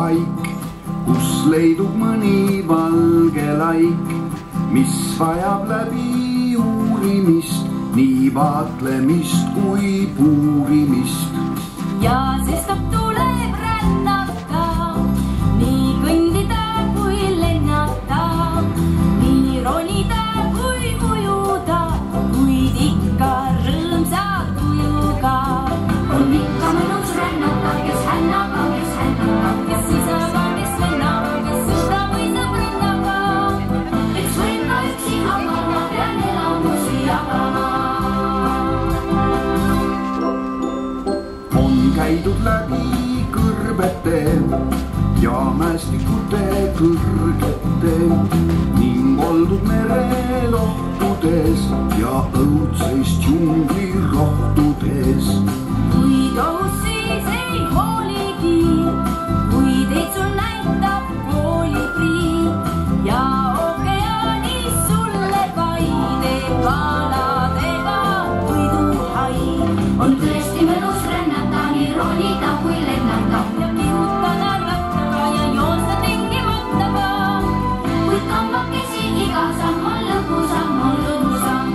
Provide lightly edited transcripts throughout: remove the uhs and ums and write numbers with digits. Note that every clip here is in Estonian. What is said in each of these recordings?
paik, kus leidub mõni valge laik, mis vajab läbi uurimist, nii vaatlemist kui puurimist. Ja sestap tuleb rännata, nii kõndida kui lennata, nii ronida kui ujuda, kuid ikka rõõmsa tujuga. On ikka mõnus rännata, kes hännab, kes sisab, kes vennab, kes sõbra või sõbrannaga. Eks võib ka üksi, aga ma pean elamusi jagama. Käidud läbi kõrbete ja mäestikute kõrgete ning oldud merel ohtudes ja õudseis džungli rohtudes. Kuid ohus siis ei hooligi, kuid teid sul näitab koolibrii ja ookeanis sulle vaide kaladega puiduhai. On tõesti mõnus rännata, nii ronida kui lennata ja kihutada rattaga ja joosta tingimata ka. Kuid kambakesi iga samm on lõbusam, on lõbusam.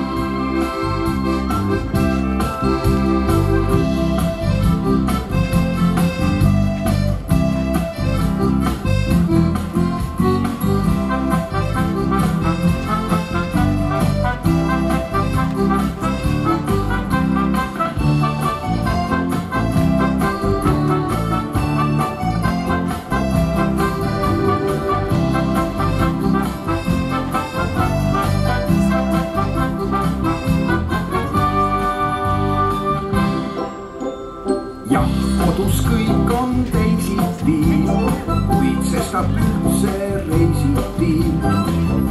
Jah, kodus kõik on teisiti, kuid sestap üldse reisiti,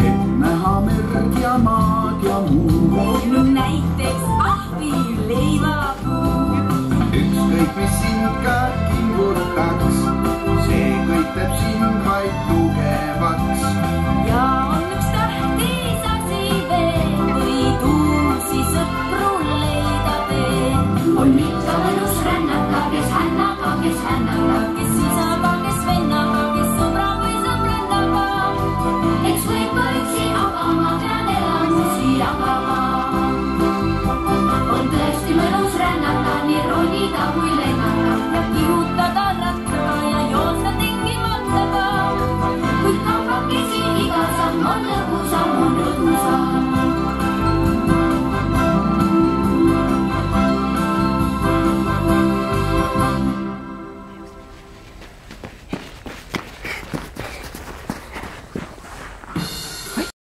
et näha merd ja maad ja muud. Näiteks ahvi leivapuu. Ükskõik mis sind ka kingutaks, see kõik teeb sind vaid tugevaks. Ja on üks tähtis asi veel, võid uusi sõpru leida veel. On ikka mõnus rännata, kes hännab, kes sisab, kes vennab, kes sõbra või sõbrannaga. Eks võib ka üksi, aga ma pean elamusi jagama. On tõesti mõnus rännata, nii ronida kui lennata ja kihutada rattaga ja joosta tingimata ka. Kuid kambakesi iga samm on lõbusam, on lõbusam.